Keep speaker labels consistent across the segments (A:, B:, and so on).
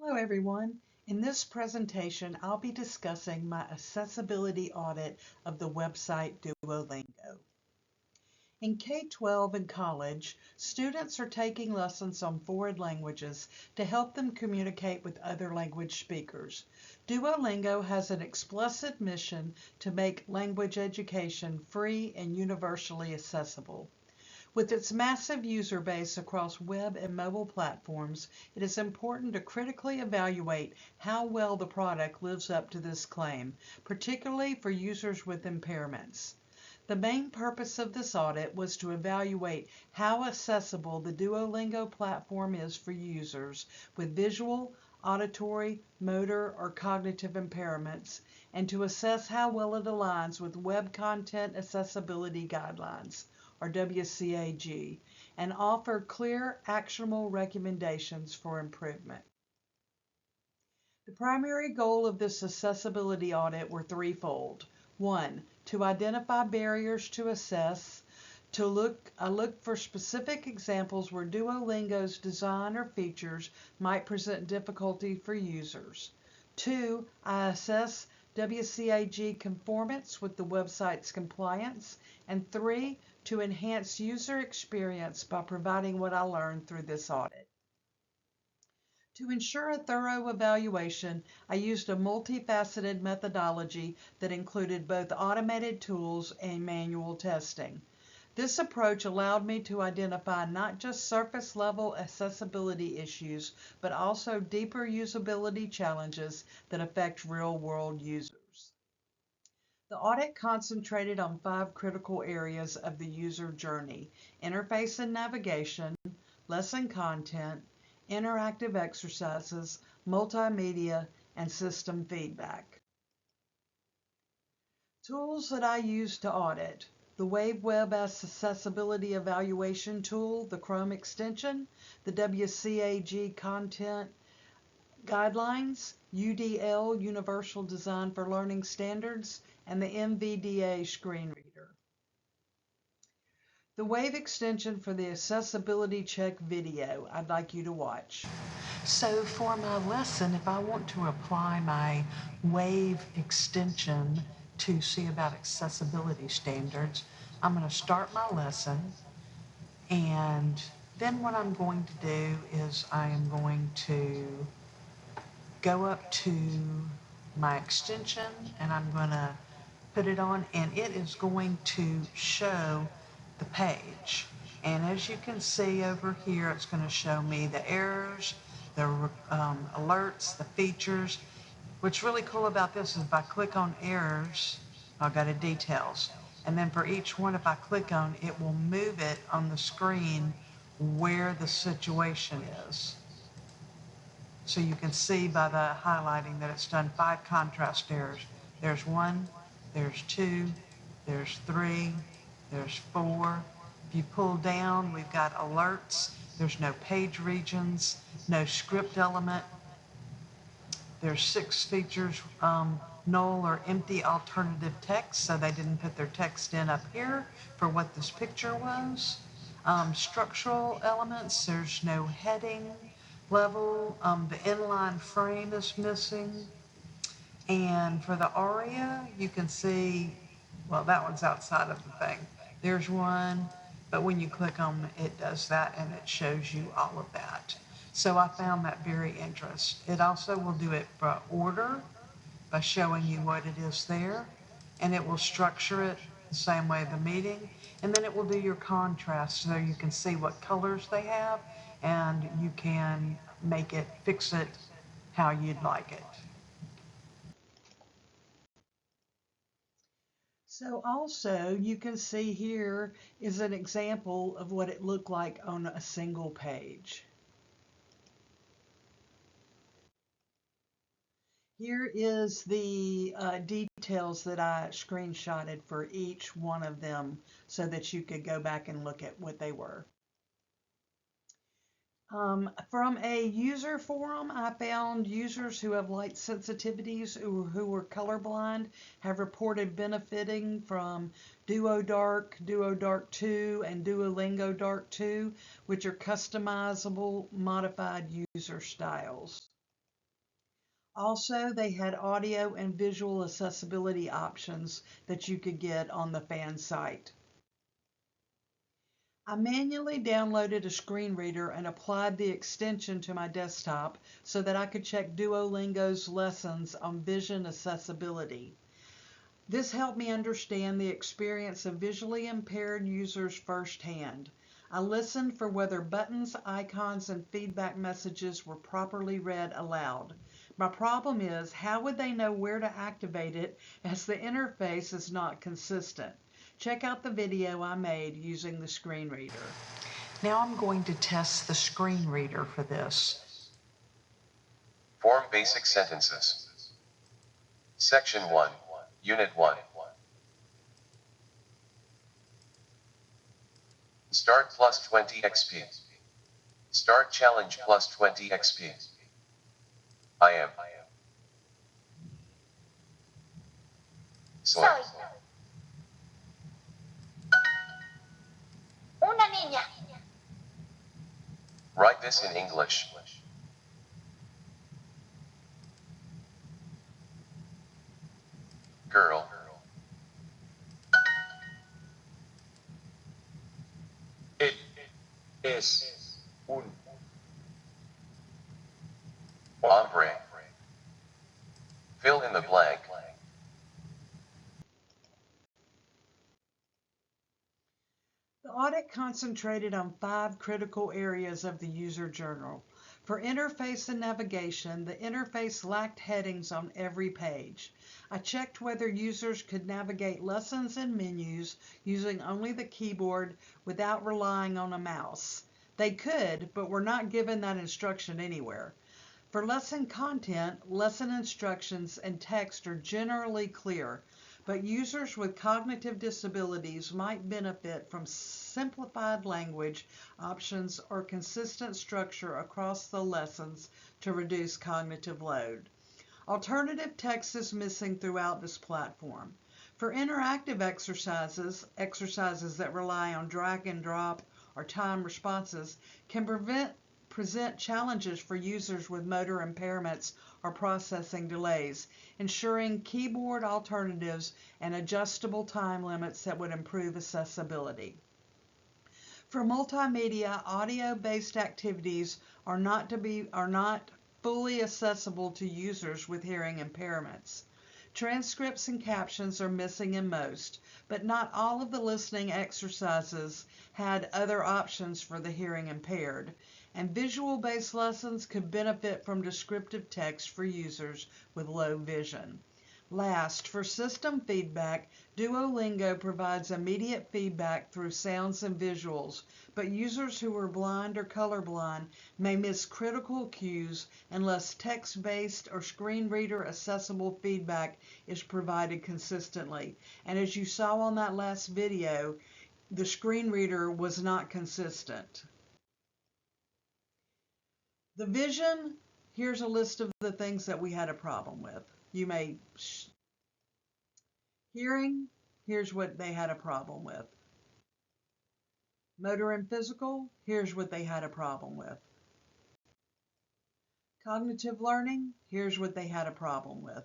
A: Hello everyone. In this presentation, I'll be discussing my accessibility audit of the website Duolingo. In K-12 and college, students are taking lessons on foreign languages to help them communicate with other language speakers. Duolingo has an explicit mission to make language education free and universally accessible. With its massive user base across web and mobile platforms, it is important to critically evaluate how well the product lives up to this claim, particularly for users with impairments. The main purpose of this audit was to evaluate how accessible the Duolingo platform is for users with visual, auditory, motor, or cognitive impairments, and to assess how well it aligns with Web Content Accessibility Guidelines, or WCAG, and offer clear, actionable recommendations for improvement. The primary goal of this accessibility audit were threefold. One, to identify barriers to assess, I look for specific examples where Duolingo's design or features might present difficulty for users. Two, I assess WCAG conformance with the website's compliance. And three, to enhance user experience by providing what I learned through this audit. To ensure a thorough evaluation, I used a multifaceted methodology that included both automated tools and manual testing. This approach allowed me to identify not just surface level accessibility issues, but also deeper usability challenges that affect real world users. The audit concentrated on 5 critical areas of the user journey: interface and navigation, lesson content, interactive exercises, multimedia, and system feedback. Tools that I use to audit: the Wave Web Accessibility Evaluation Tool, the Chrome extension, the WCAG Content Guidelines, UDL, Universal Design for Learning Standards, and the NVDA Screen Reader. The Wave extension for the accessibility check video I'd like you to watch. So for my lesson, if I want to apply my Wave extension to see about accessibility standards, I'm going to start my lesson, and then what I'm going to do is I am going to go up to my extension and I'm going to put it on, and it is going to show the page. And as you can see over here, it's going to show me the errors, the alerts, the features. What's really cool about this is if I click on errors, I'll go to details. And then for each one, if I click on, it will move it on the screen where the situation is. So you can see by the highlighting that it's done 5 contrast errors. There's 1, there's 2, there's 3, there's 4. If you pull down, we've got alerts. There's no page regions, no script element. There's 6 features, null or empty alternative text, so they didn't put their text in up here for what this picture was. Structural elements, there's no heading level. The inline frame is missing. And for the aria, you can see, well, that one's outside of the thing. There's one, but when you click on it, it does that and it shows you all of that. So I found that very interesting. It also will do it by order by showing you what it is there, and it will structure it the same way the meeting, and then it will do your contrast so you can see what colors they have and you can fix it how you'd like it. So also you can see here is an example of what it looked like on a single page. Here is the details that I screenshotted for each one of them so that you could go back and look at what they were. From a user forum, I found users who have light sensitivities who were colorblind have reported benefiting from DuoDark, DuoDark 2, and Duolingo Dark 2, which are customizable, modified user styles. Also, they had audio and visual accessibility options that you could get on the fan site. I manually downloaded a screen reader and applied the extension to my desktop so that I could check Duolingo's lessons on vision accessibility. This helped me understand the experience of visually impaired users firsthand. I listened for whether buttons, icons, and feedback messages were properly read aloud. My problem is, how would they know where to activate it as the interface is not consistent? Check out the video I made using the screen reader. Now I'm going to test the screen reader for this.
B: Form basic sentences. Section 1, Unit 1. Start plus 20 XP. Start challenge plus 20 XP. I am. Soy.
C: Una niña.
B: Write this in English. Girl.
D: Él es un
B: Hombre. Fill in the blank.
A: The audit concentrated on 5 critical areas of the user journal. For interface and navigation, the interface lacked headings on every page. I checked whether users could navigate lessons and menus using only the keyboard without relying on a mouse. They could, but were not given that instruction anywhere. For lesson content, lesson instructions and text are generally clear, but users with cognitive disabilities might benefit from simplified language options or consistent structure across the lessons to reduce cognitive load. Alternative text is missing throughout this platform. For interactive exercises that rely on drag and drop or time responses can present challenges for users with motor impairments or processing delays, ensuring keyboard alternatives and adjustable time limits that would improve accessibility. For multimedia, audio-based activities are not fully accessible to users with hearing impairments. Transcripts and captions are missing in most, but not all of the listening exercises had other options for the hearing impaired, and visual-based lessons could benefit from descriptive text for users with low vision. Last, for system feedback, Duolingo provides immediate feedback through sounds and visuals, but users who are blind or colorblind may miss critical cues unless text-based or screen reader accessible feedback is provided consistently. And as you saw on that last video, the screen reader was not consistent. The vision, here's a list of the things that we had a problem with. Hearing, here's what they had a problem with. Motor and physical, here's what they had a problem with. Cognitive learning, here's what they had a problem with.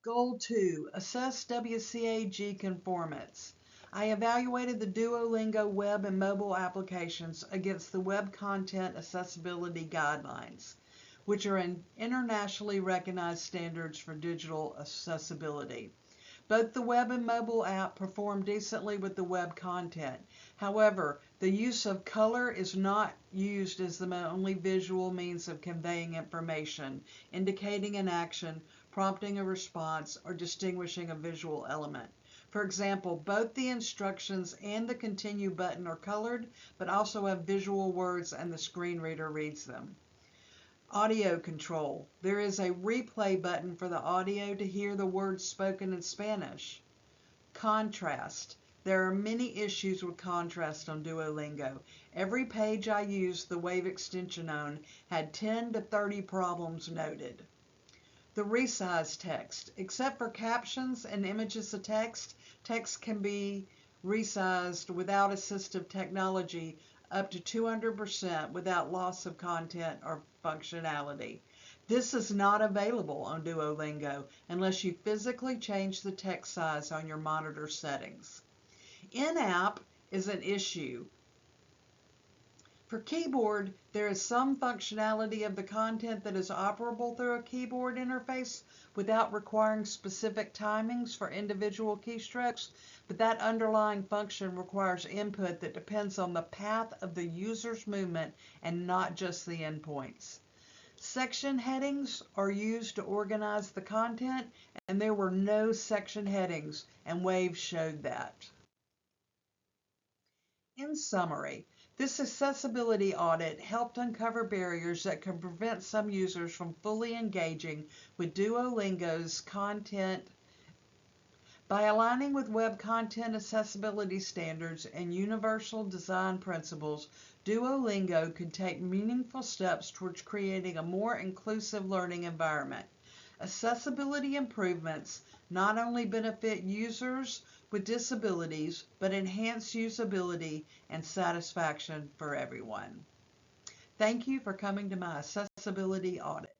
A: Goal 2, assess WCAG conformance. I evaluated the Duolingo web and mobile applications against the Web Content Accessibility Guidelines, which are internationally recognized standards for digital accessibility. Both the web and mobile app perform decently with the web content. However, the use of color is not used as the only visual means of conveying information, indicating an action, prompting a response, or distinguishing a visual element. For example, both the instructions and the continue button are colored, but also have visual words and the screen reader reads them. Audio control. There is a replay button for the audio to hear the words spoken in Spanish. Contrast. There are many issues with contrast on Duolingo. Every page I used the Wave extension on had 10 to 30 problems noted. The resize text. Except for captions and images of text, text can be resized without assistive technology up to 200% without loss of content or functionality. This is not available on Duolingo unless you physically change the text size on your monitor settings. In-app is an issue. For keyboard, there is some functionality of the content that is operable through a keyboard interface without requiring specific timings for individual keystrokes, but that underlying function requires input that depends on the path of the user's movement and not just the endpoints. Section headings are used to organize the content, and there were no section headings, and Wave showed that. In summary, this accessibility audit helped uncover barriers that can prevent some users from fully engaging with Duolingo's content. By aligning with web content accessibility standards and universal design principles, Duolingo could take meaningful steps towards creating a more inclusive learning environment. Accessibility improvements not only benefit users with disabilities, but enhance usability and satisfaction for everyone. Thank you for coming to my accessibility audit.